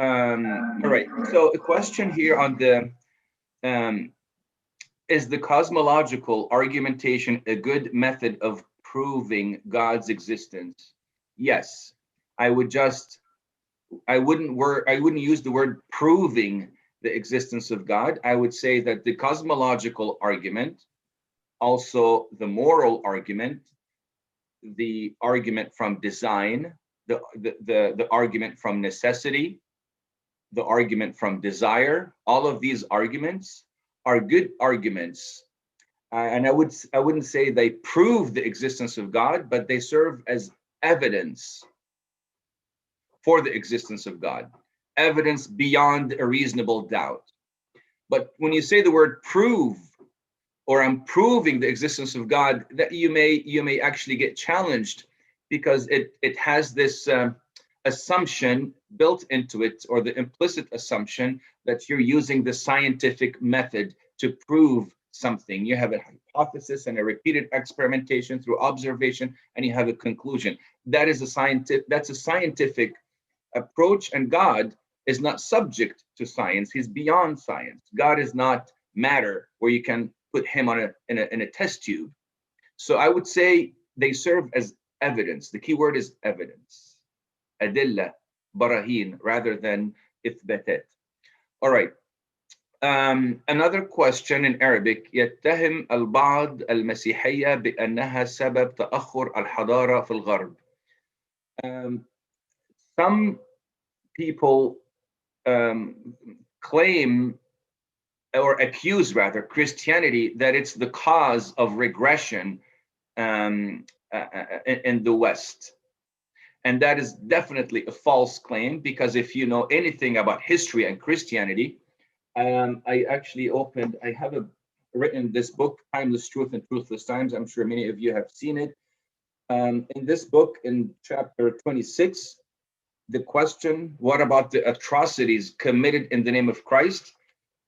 All right. So a question here on the um, is the cosmological argumentation a good method of proving God's existence? Yes. I would just I wouldn't use the word proving the existence of God. I would say that the cosmological argument, also the moral argument, the argument from design, the argument from necessity, the argument from desire, all of these arguments are good arguments. And I wouldn't say they prove the existence of God, but they serve as evidence for the existence of God, evidence beyond a reasonable doubt. But when you say the word prove, or I'm proving the existence of God, that you may actually get challenged, because it has this assumption built into it, or the implicit assumption that you're using the scientific method to prove something. You have a hypothesis and a repeated experimentation through observation, and you have a conclusion. That's a scientific approach, and God is not subject to science. He's beyond science. God is not matter where you can put him on in a test tube. So I would say they serve as evidence. The key word is evidence. Adilla, barahin, rather than ithbatat. All right. Another question in Arabic. يتهم البعض المسيحية بأنها سبب تأخر الحضارة في الغرب. Some people claim, or accuse rather, Christianity that it's the cause of regression in the West. And that is definitely a false claim, because if you know anything about history and Christianity, I have written this book, Timeless Truth and Truthless Times. I'm sure many of you have seen it. In this book, in chapter 26, the question, what about the atrocities committed in the name of Christ?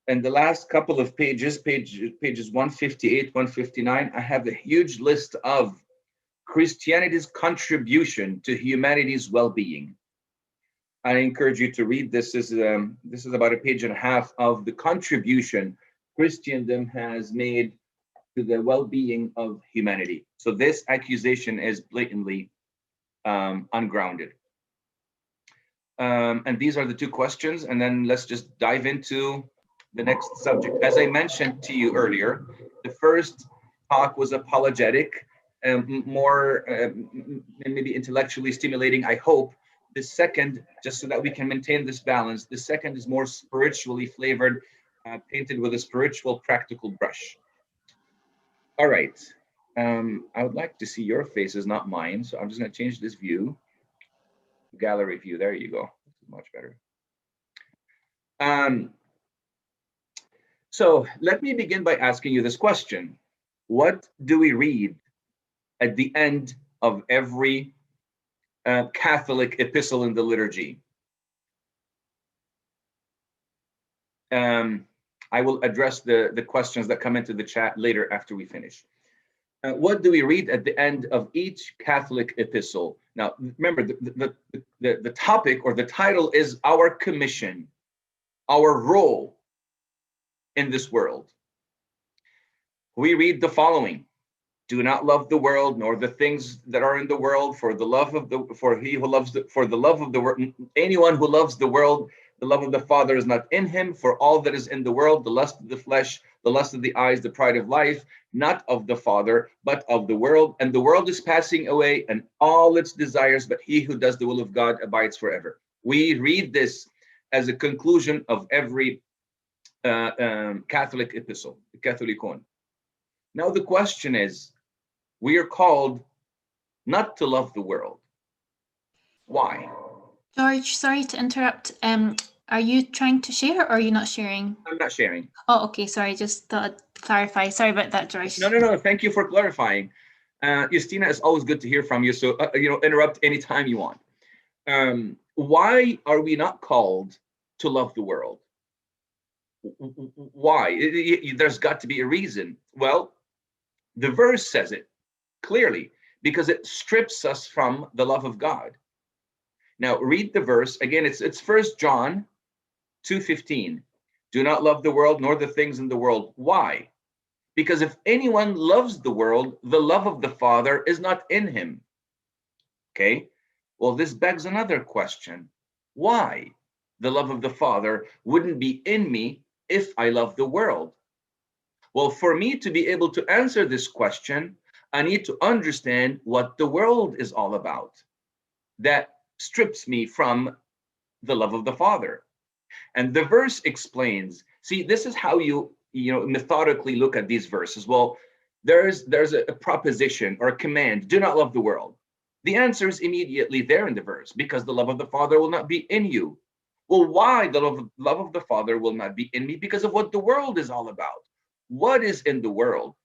And the last couple of pages 158, 159, I have a huge list of Christianity's contribution to humanity's well-being. I encourage you to read this. This is about a page and a half of the contribution Christendom has made to the well-being of humanity. So this accusation is blatantly ungrounded. And these are the two questions, and then let's just dive into the next subject. As I mentioned to you earlier, the first talk was apologetic, more maybe intellectually stimulating, I hope. The second, just so that we can maintain this balance, the second is more spiritually flavored, painted with a spiritual, practical brush. All right. I would like to see your faces, not mine. So I'm just going to change this view. Gallery view. There you go. Much better. So let me begin by asking you this question. What do we read at the end of every Catholic epistle in the liturgy? I will address the questions that come into the chat later after we finish. What do we read at the end of each Catholic epistle? Now, remember, the topic or the title is our commission, our role in this world. We read the following: do not love the world nor the things that are in the world, for the love of the world, anyone who loves the world, the love of the Father is not in him. For all that is in the world, the lust of the flesh, the lust of the eyes, the pride of life, not of the Father, but of the world. And the world is passing away and all its desires, but he who does the will of God abides forever. We read this as a conclusion of every Catholic epistle, the Catholicon. Now the question is, we are called not to love the world. Why? George, sorry to interrupt. Are you trying to share, or are you not sharing? I'm not sharing. Oh, okay. Sorry, just thought I'd clarify. Sorry about that, George. No. Thank you for clarifying. Justina, it's always good to hear from you. So, interrupt anytime you want. Why are we not called to love the world? Why? There's got to be a reason. Well, the verse says it clearly, because it strips us from the love of God. Now read the verse again. It's 1 John 2:15. Do not love the world nor the things in the world. Why? Because if anyone loves the world, the love of the Father is not in him. Okay. Well, this begs another question. Why the love of the Father wouldn't be in me if I love the world? Well, for me to be able to answer this question, I need to understand what the world is all about. That strips me from the love of the Father. And the verse explains. See, this is how you methodically look at these verses. Well, there's a proposition or a command: do not love the world. The answer is immediately there in the verse: because the love of the Father will not be in you. Well, why the love of the Father will not be in me? Because of what the world is all about. What is in the world?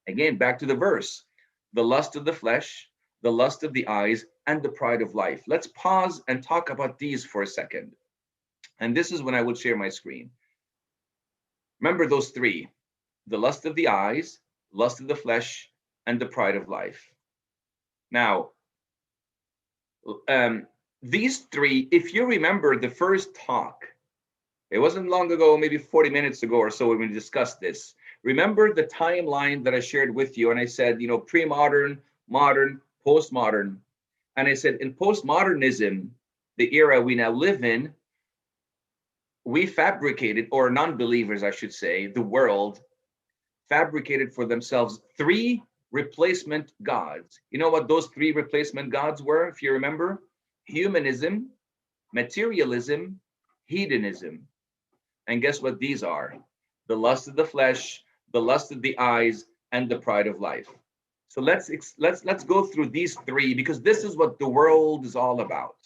Again, back to the verse: the lust of the flesh, the lust of the eyes, and the pride of life. Let's pause and talk about these for a second. And this is when I would share my screen. Remember those three: the lust of the eyes, lust of the flesh, and the pride of life. Now, these three, if you remember the first talk, it wasn't long ago, maybe 40 minutes ago or so, when we discussed this. Remember the timeline that I shared with you, and I said, pre-modern, modern, postmodern. And I said, in postmodernism, the era we now live in, we fabricated, or non-believers, I should say, the world fabricated for themselves three replacement gods. You know what those three replacement gods were, if you remember? Humanism, materialism, hedonism. And guess what these are? The lust of the flesh, the lust of the eyes, and the pride of life. So let's go through these three, because this is what the world is all about.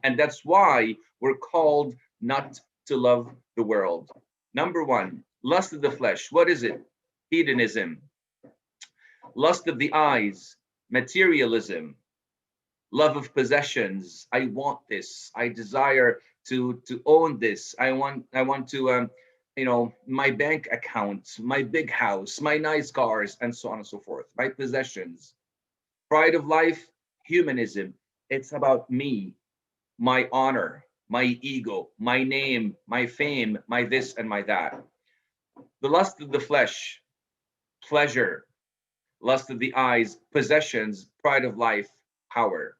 And that's why we're called not to love the world. Number one, lust of the flesh. What is it? Hedonism. Lust of the eyes, materialism. Love of possessions. I want this. I desire to own this. I want to my bank account, my big house, my nice cars, and so on and so forth. My possessions. Pride of life, humanism. It's about me, my honor, my ego, my name, my fame, my this and my that. The lust of the flesh, pleasure. Lust of the eyes, possessions. Pride of life, power.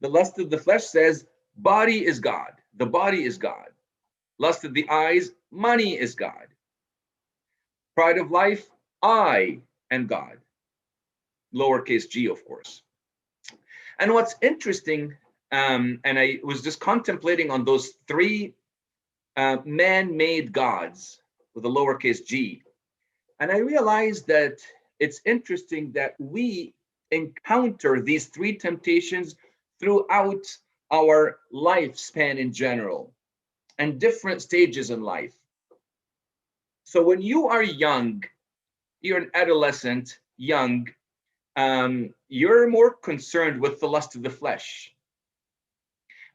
The lust of the flesh says body is God. The body is God. Lust of the eyes, money is God. Pride of life, I and God. Lowercase g, of course. And what's interesting, and I was just contemplating on those three man-made gods with a lowercase g, and I realized that it's interesting that we encounter these three temptations throughout our lifespan in general and different stages in life. So when you are young, you're an adolescent, young, you're more concerned with the lust of the flesh.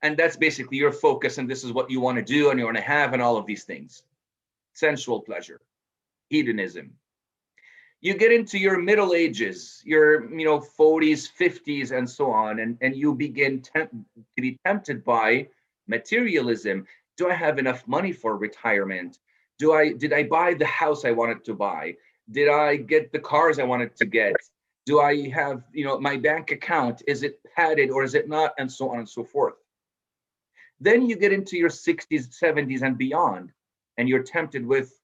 And that's basically your focus, and this is what you want to do and you want to have and all of these things. Sensual pleasure, hedonism. You get into your middle ages, your 40s, 50s, and so on, and you begin to be tempted by materialism. Do I have enough money for retirement? Did I buy the house I wanted to buy? Did I get the cars I wanted to get? Do I have my bank account? Is it padded or is it not? And so on and so forth. Then you get into your 60s, 70s, and beyond, and you're tempted with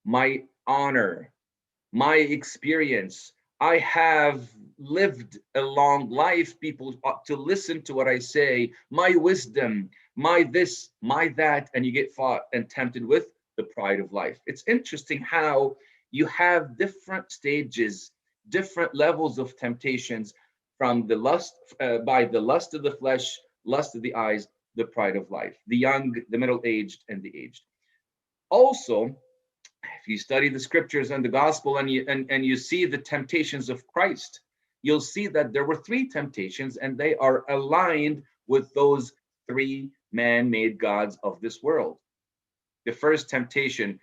my honor, my experience. I have lived a long life. People ought to listen to what I say. My wisdom, my this, my that, and you get fought and tempted with the pride of life. It's interesting how you have different stages, different levels of temptations from the lust, by the lust of the flesh, lust of the eyes, the pride of life, the young, the middle-aged, and the aged. Also, if you study the scriptures and the gospel and you see the temptations of Christ, you'll see that there were three temptations, and they are aligned with those three man-made gods of this world. The first temptation: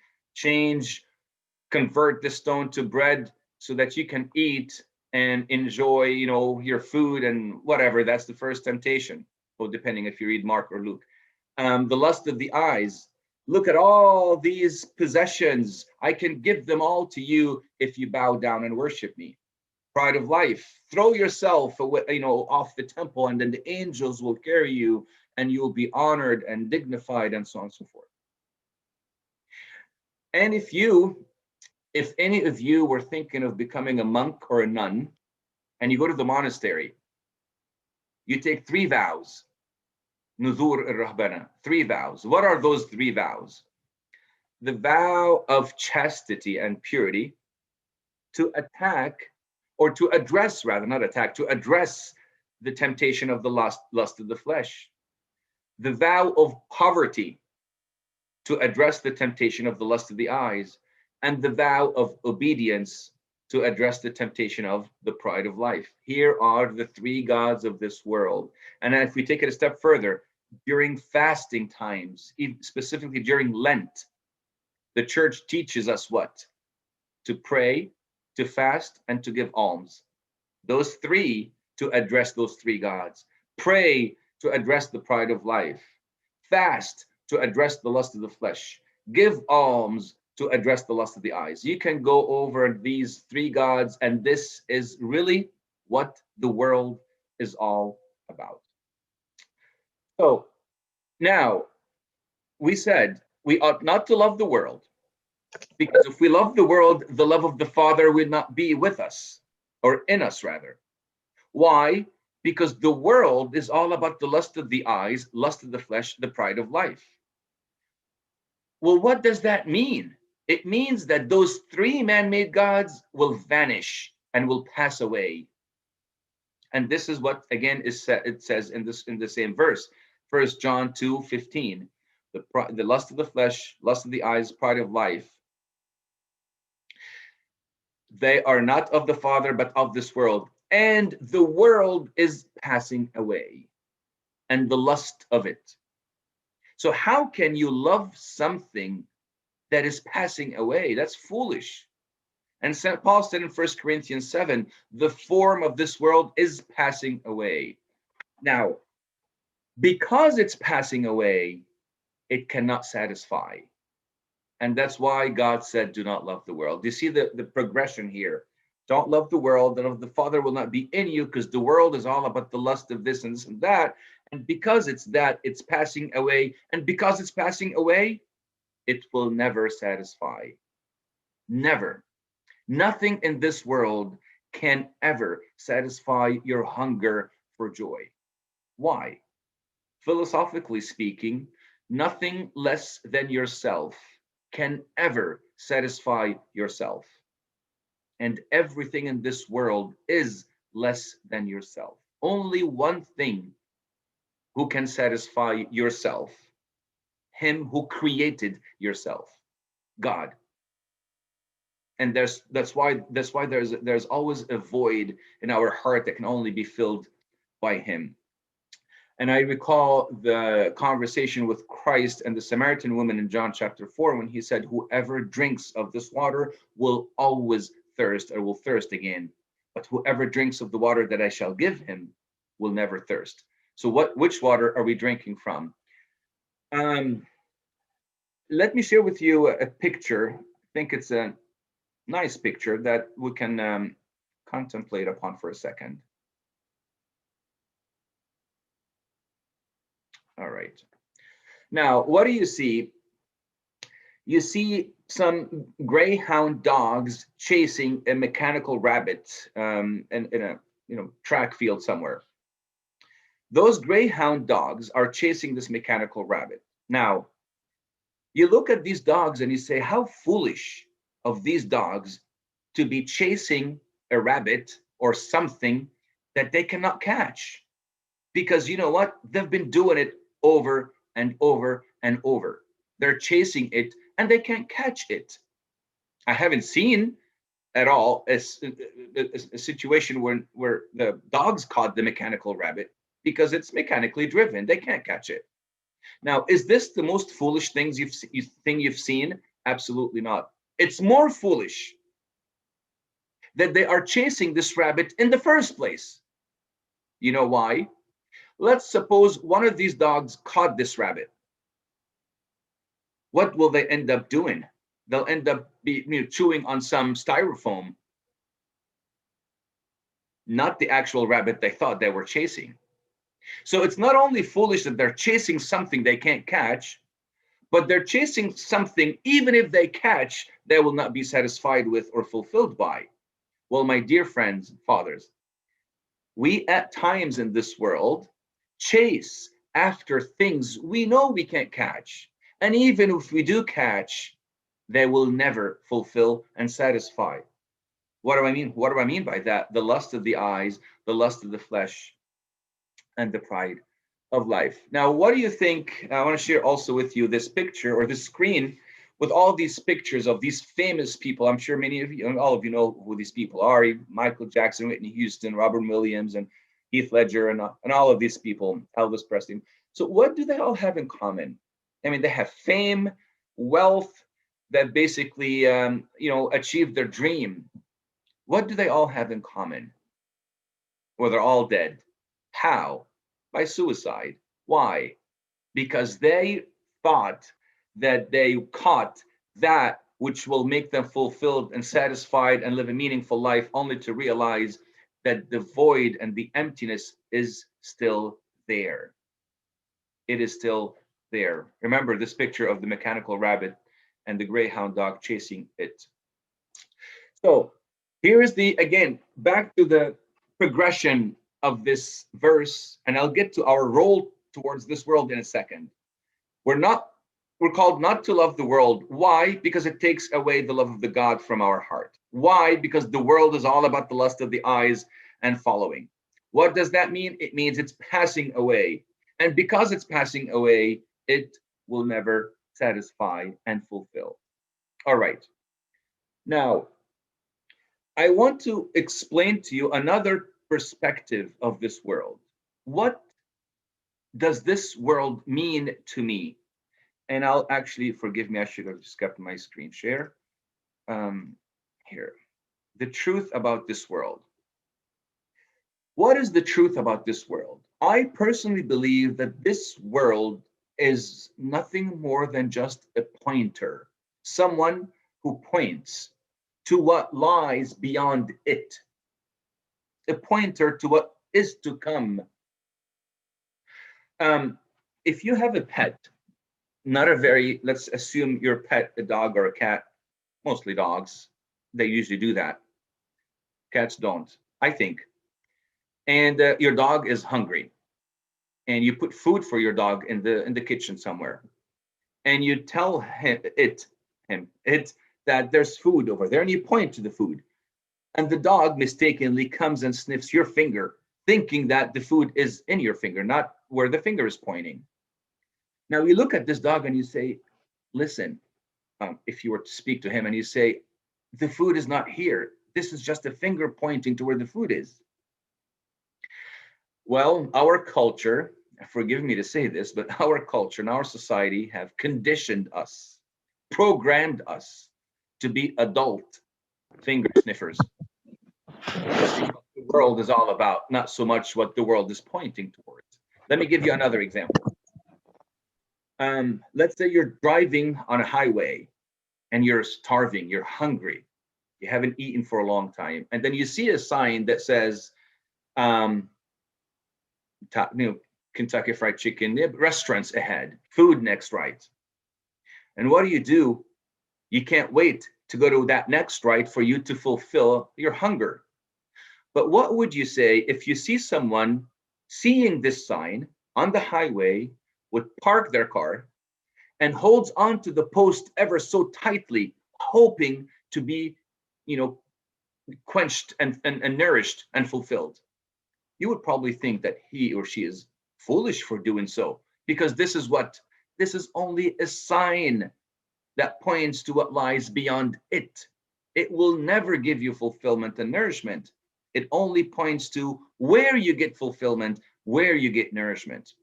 convert the stone to bread so that you can eat and enjoy, your food and whatever. That's the first temptation. or depending if you read Mark or Luke. The lust of the eyes. Look at all these possessions. I can give them all to you if you bow down and worship me. Pride of life. Throw yourself away, off the temple, and then the angels will carry you, and you will be honored and dignified, and so on and so forth. And if any of you were thinking of becoming a monk or a nun, and you go to the monastery, you take 3 vows. Nuzur al-Rahbana, 3 vows. What are those 3 vows? The vow of chastity and purity, to attack, or to address, rather, not attack, to address the temptation of the lust of the flesh. The vow of poverty, to address the temptation of the lust of the eyes. And the vow of obedience, to address the temptation of the pride of life. Here are the 3 gods of this world. And if we take it a step further, during fasting times, specifically during Lent, the church teaches us what? To pray, to fast, and to give alms. Those 3 to address those 3 gods. Pray to address the pride of life. Fast to address the lust of the flesh. Give alms to address the lust of the eyes. You can go over these 3 gods, and this is really what the world is all about. So now, we said we ought not to love the world, because if we love the world, the love of the Father will not be with us, or in us rather. Why? Because the world is all about the lust of the eyes, lust of the flesh, the pride of life. Well, what does that mean? It means that those 3 man-made gods will vanish and will pass away. And this is what, again, it says in the same verse. 1 John 2:15, the lust of the flesh, lust of the eyes, pride of life. They are not of the Father, but of this world. And the world is passing away, and the lust of it. So how can you love something that is passing away? That's foolish. And St. Paul said in 1 Corinthians 7, the form of this world is passing away. Now, because it's passing away, it cannot satisfy. And that's why God said, do not love the world. You see the progression here. Don't love the world, the love of the Father will not be in you, because the world is all about the lust of this and that. And because it's that, it's passing away. And because it's passing away, it will never satisfy. Never. Nothing in this world can ever satisfy your hunger for joy. Why? Philosophically speaking, nothing less than yourself can ever satisfy yourself. And everything in this world is less than yourself. Only one thing who can satisfy yourself, him who created yourself, God. And that's why there's always a void in our heart that can only be filled by him. And I recall the conversation with Christ and the Samaritan woman in John chapter 4, when he said, whoever drinks of this water will always thirst, or will thirst again. But whoever drinks of the water that I shall give him will never thirst. So which water are we drinking from? Let me share with you a picture. I think it's a nice picture that we can contemplate upon for a second. All right. Now, what do you see? You see some greyhound dogs chasing a mechanical rabbit in a track field somewhere. Those greyhound dogs are chasing this mechanical rabbit. Now, you look at these dogs and you say, how foolish of these dogs to be chasing a rabbit or something that they cannot catch. Because you know what? They've been doing it over and over and over. They're chasing it and they can't catch it. I haven't seen at all a situation where the dogs caught the mechanical rabbit, because it's mechanically driven. They can't catch it. Now, is this the most foolish thing you've seen? Absolutely not. It's more foolish that they are chasing this rabbit in the first place. You know why? Let's suppose one of these dogs caught this rabbit. What will they end up doing? They'll end up chewing on some styrofoam, not the actual rabbit they thought they were chasing. So it's not only foolish that they're chasing something they can't catch, but they're chasing something, even if they catch, they will not be satisfied with or fulfilled by. Well, my dear friends and fathers, we at times in this world chase after things we know we can't catch. And even if we do catch, they will never fulfill and satisfy. What do I mean? What do I mean by that? The lust of the eyes, the lust of the flesh, and the pride of life. Now, what do you think? I want to share also with you this picture or this screen with all these pictures of these famous people. I'm sure many of you, all of you know who these people are: Michael Jackson, Whitney Houston, Robert Williams, and Heath Ledger, and all of these people, Elvis Presley. So what do they all have in common? I mean, they have fame, wealth, that basically, achieved their dream. What do they all have in common? Well, they're all dead. How? By suicide. Why? Because they thought that they caught that which will make them fulfilled and satisfied and live a meaningful life, only to realize that the void and the emptiness is still there. It is still there. Remember this picture of the mechanical rabbit and the greyhound dog chasing it. So here is again, back to the progression of this verse, and I'll get to our role towards this world in a second. We're called not to love the world. Why? Because it takes away the love of the God from our heart. Why? Because the world is all about the lust of the eyes and following. What does that mean? It means it's passing away. And because it's passing away, it will never satisfy and fulfill. All right. Now, I want to explain to you another perspective of this world. What does this world mean to me? And I'll actually, forgive me, I should have just kept my screen share. Here, the truth about this world. What is the truth about this world? I personally believe that this world is nothing more than just a pointer, someone who points to what lies beyond it, a pointer to what is to come. If you have a pet, let's assume your pet, a dog or a cat, mostly dogs, they usually do that. Cats don't, I think. And your dog is hungry, and you put food for your dog in the kitchen somewhere, and you tell it that there's food over there, and you point to the food, and the dog mistakenly comes and sniffs your finger, thinking that the food is in your finger, not where the finger is pointing. Now you look at this dog and you say, listen, if you were to speak to him and you say, the food is not here. This is just a finger pointing to where the food is. Well, our culture, forgive me to say this, but our culture and our society have conditioned us, programmed us to be adult finger sniffers. The world is all about, not so much what the world is pointing towards. Let me give you another example. Let's say you're driving on a highway and you're starving, you're hungry, you haven't eaten for a long time, and then you see a sign that says, Kentucky Fried Chicken restaurants ahead, food next right. And what do? You can't wait to go to that next right for you to fulfill your hunger. But what would you say if you see someone seeing this sign on the highway, would park their car and holds on to the post ever so tightly, hoping to be, quenched and nourished and fulfilled? You would probably think that he or she is foolish for doing so, because this is only a sign that points to what lies beyond it. It will never give you fulfillment and nourishment. It only points to where you get fulfillment, where you get nourishment.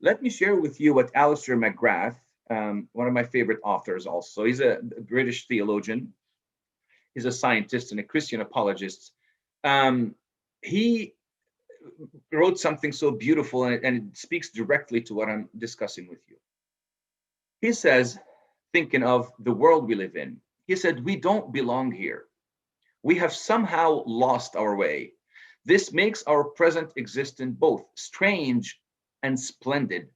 Let me share with you what Alistair McGrath, one of my favorite authors also, he's a British theologian, he's a scientist and a Christian apologist. He wrote something so beautiful, and it speaks directly to what I'm discussing with you. He says, thinking of the world we live in, he said, we don't belong here. We have somehow lost our way. This makes our present existence both strange and splendid.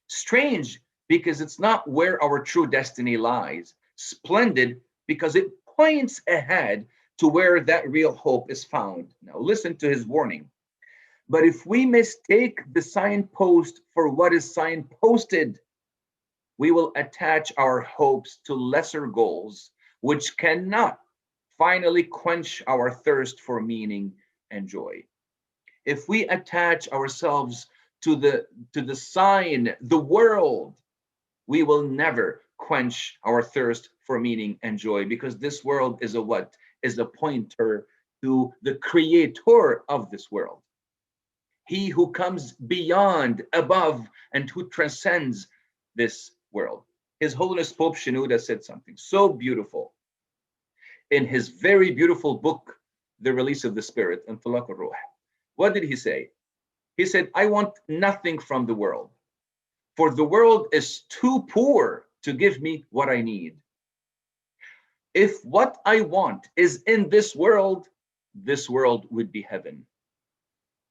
Strange because it's not where our true destiny lies. Splendid because it points ahead to where that real hope is found. Now listen to his warning. But if we mistake the signpost for what is signposted, we will attach our hopes to lesser goals, which cannot finally quench our thirst for meaning and joy. If we attach ourselves to the sign, the world, we will never quench our thirst for meaning and joy, because this world is a what? Is a pointer to the creator of this world. He who comes beyond, above, and who transcends this world. His Holiness Pope Shenouda said something so beautiful in his very beautiful book, The Release of the Spirit, Untitled Chapter. What did he say? He said, I want nothing from the world, for the world is too poor to give me what I need. If what I want is in this world would be heaven.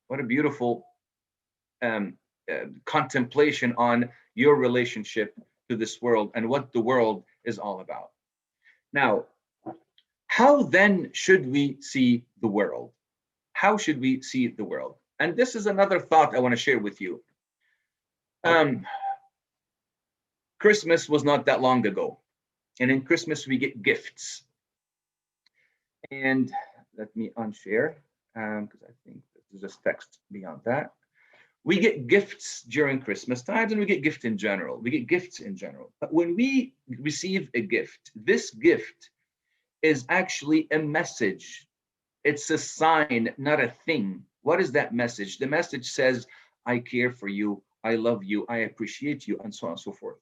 What a beautiful contemplation on your relationship to this world and what the world is all about. Now, how then should we see the world? How should we see the world? And this is another thought I want to share with you. Christmas was not that long ago. And in Christmas, we get gifts. And let me unshare, because I think this is just text beyond that. We get gifts during Christmas times, and we get gifts in general. We get gifts in general. But when we receive a gift, this gift is actually a message. It's a sign, not a thing. What is that message? The message says, I care for you, I love you, I appreciate you, and so on and so forth.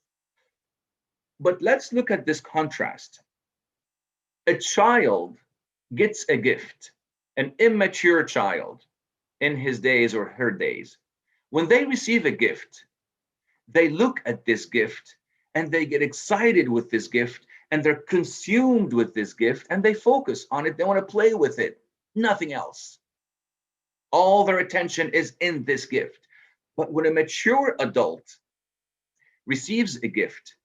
But let's look at this contrast. A child gets a gift, an immature child in his days or her days. When they receive a gift, they look at this gift and they get excited with this gift, and they're consumed with this gift, and they focus on it. They want to play with it, nothing else. All their attention is in this gift. But when a mature adult receives a gift,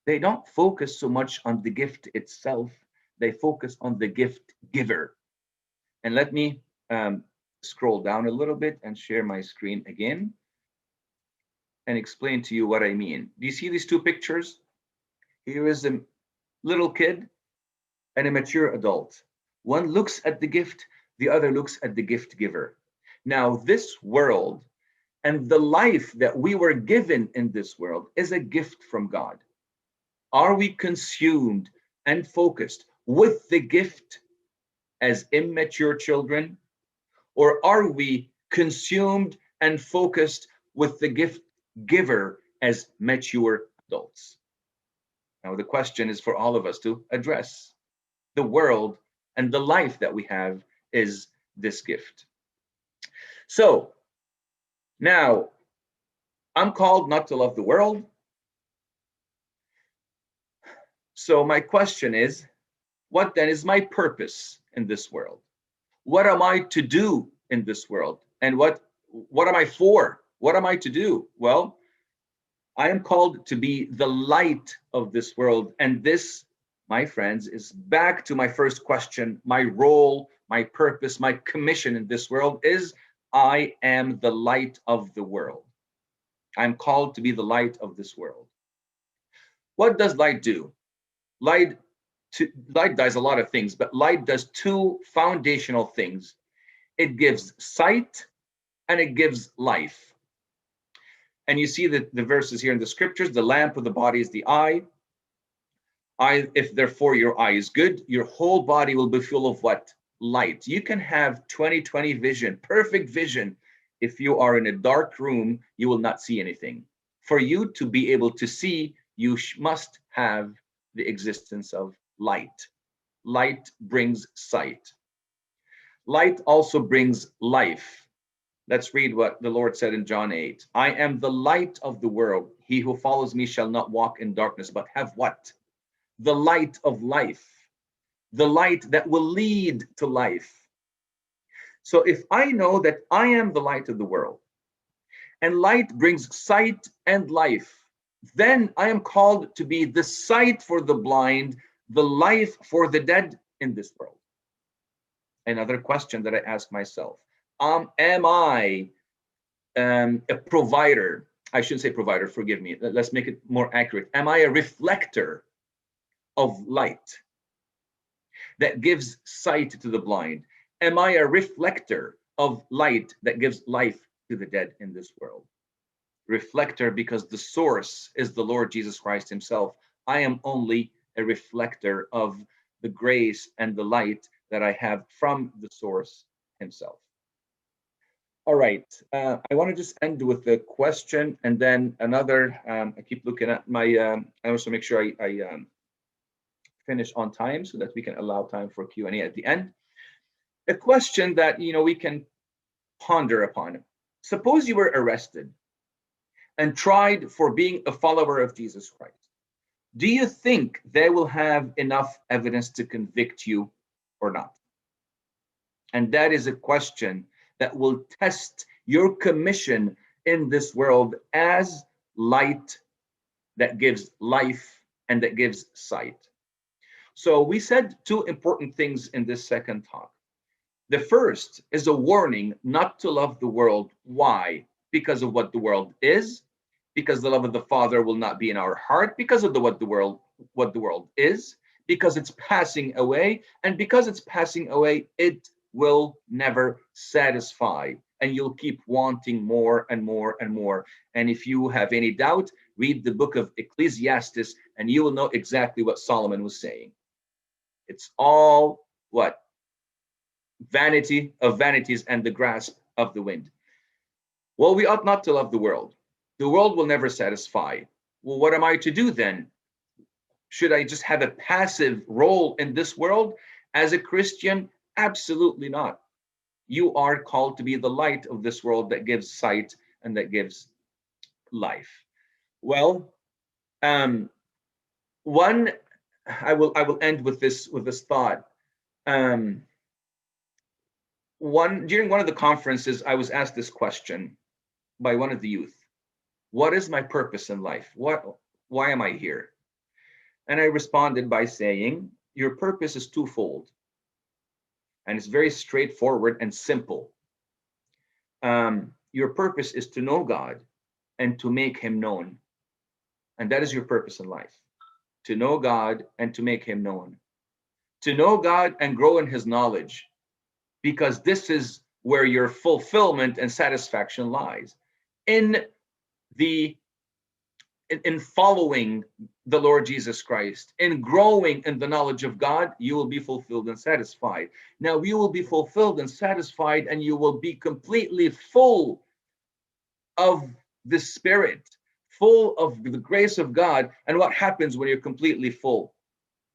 they don't focus so much on the gift itself. They focus on the gift giver. And let me scroll down a little bit and share my screen again and explain to you what I mean. Do you see these two pictures? Here is a little kid and a mature adult. One looks at the gift, the other looks at the gift giver. Now, this world and the life that we were given in this world is a gift from God. Are we consumed and focused with the gift as immature children? Or are we consumed and focused with the gift giver as mature adults? Now, the question is for all of us to address. The world and the life that we have is this gift. So now, I'm called not to love the world. So my question is, what then is my purpose in this world? What am I to do in this world? And what am I for? What am I to do? Well, I am called to be the light of this world. And this, my friends, is back to my first question. My role, my purpose, my commission in this world is I am the light of the world. I'm called to be the light of this world. What does light do? Light does a lot of things, but light does two foundational things. It gives sight and it gives life. And you see the verses here in the scriptures. The lamp of the body is the eye. If therefore your eye is good, your whole body will be full of what? Light. You can have 20/20 vision, perfect vision. If you are in a dark room, you will not see anything. For you to be able to see, you must have the existence of light. Light brings sight. Light also brings life. Let's read what the Lord said in John 8. I am the light of the world. He who follows me shall not walk in darkness, but have what? The light of life, the light that will lead to life. So if I know that I am the light of the world, and light brings sight and life, then I am called to be the sight for the blind, the life for the dead in this world. Another question that I ask myself, am I a provider? I shouldn't say provider, forgive me. Let's make it more accurate. Am I a reflector of light that gives sight to the blind? Am I a reflector of light that gives life to the dead in this world? Reflector, because the source is the Lord Jesus Christ himself. I am only a reflector of the grace and the light that I have from the source himself. All right, I want to just end with a question and then another. I keep looking at my, I also make sure I finish on time so that we can allow time for Q&A at the end. A question that, we can ponder upon. Suppose you were arrested and tried for being a follower of Jesus Christ. Do you think they will have enough evidence to convict you or not? And that is a question that will test your commission in this world as light that gives life and that gives sight. So we said two important things in this second talk. The first is a warning not to love the world. Why? Because of what the world is, because the love of the Father will not be in our heart, because of what the world is, because it's passing away, and because it's passing away, it will never satisfy, and you'll keep wanting more and more and more. And if you have any doubt, read the book of Ecclesiastes, and you will know exactly what Solomon was saying. It's all what? Vanity of vanities and the grasp of the wind. Well, we ought not to love the world. The world will never satisfy. Well, what am I to do then? Should I just have a passive role in this world as a Christian? Absolutely not. You are called to be the light of this world that gives sight and that gives life. Well, one, I will end with this thought. During one of the conferences, I was asked this question by one of the youth. What is my purpose in life? Why am I here? And I responded by saying, your purpose is twofold. And it's very straightforward and simple. Your purpose is to know God and to make him known. And that is your purpose in life. To know God and to make him known. To know God and grow in his knowledge. Because this is where your fulfillment and satisfaction lies. In following the Lord Jesus Christ, in growing in the knowledge of God, you will be fulfilled and satisfied. Now, you will be fulfilled and satisfied, and you will be completely full of the Spirit, full of the grace of God. And what happens when you're completely full?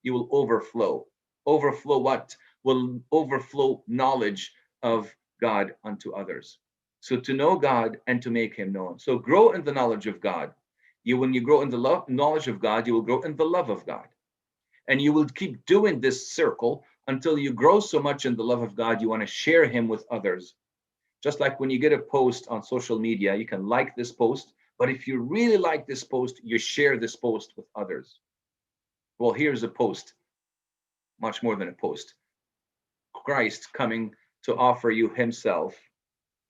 You will overflow. Overflow what? Will overflow knowledge of God unto others. So to know God and to make him known. So grow in the knowledge of God. When you grow in the knowledge of God, you will grow in the love of God. And you will keep doing this circle until you grow so much in the love of God, you want to share him with others. Just like when you get a post on social media, you can like this post, but if you really like this post, you share this post with others. Well, here's a post, much more than a post. Christ coming to offer you himself.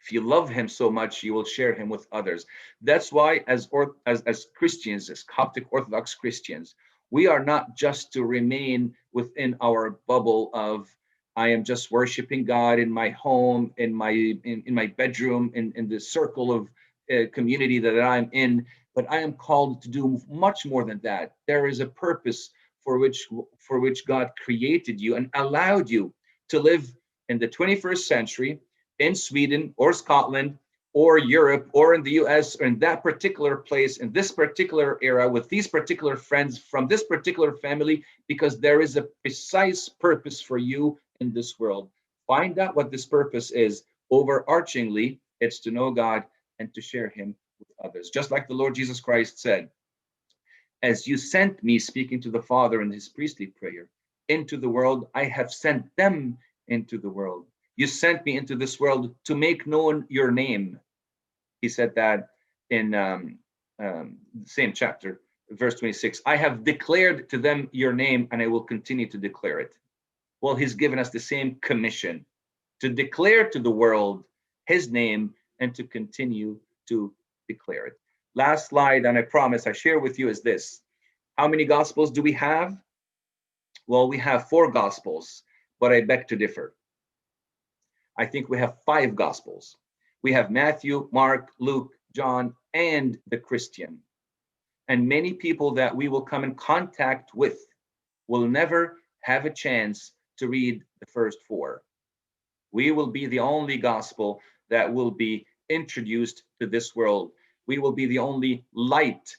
If you love him so much, you will share him with others. That's why as Christians, as Coptic Orthodox Christians, we are not just to remain within our bubble of, I am just worshiping God in my home, in my bedroom, in the circle of community that I'm in, but I am called to do much more than that. There is a purpose for which God created you and allowed you to live in the 21st century, in Sweden or Scotland or Europe or in the US or in that particular place, in this particular era, with these particular friends from this particular family, because there is a precise purpose for you in this world. Find out what this purpose is overarchingly It's to know God and to share him with others. Just like the Lord Jesus Christ said, as you sent me, speaking to the Father in his priestly prayer, into the world, I have sent them into the world. You sent me into this world to make known your name. He said that in the same chapter, verse 26. I have declared to them your name, and I will continue to declare it. Well, he's given us the same commission to declare to the world his name and to continue to declare it. Last slide, and I promise I share with you, is this. How many gospels do we have? Well, we have 4 gospels, but I beg to differ. I think we have 5 gospels. We have Matthew, Mark, Luke, John, and the Christian. And many people that we will come in contact with will never have a chance to read the first 4. We will be the only gospel that will be introduced to this world. We will be the only light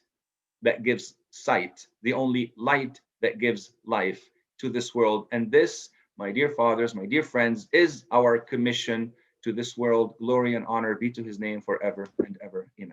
that gives sight, the only light that gives life to this world. And this, my dear fathers, my dear friends, is our commission to this world. Glory and honor be to his name forever and ever. Amen.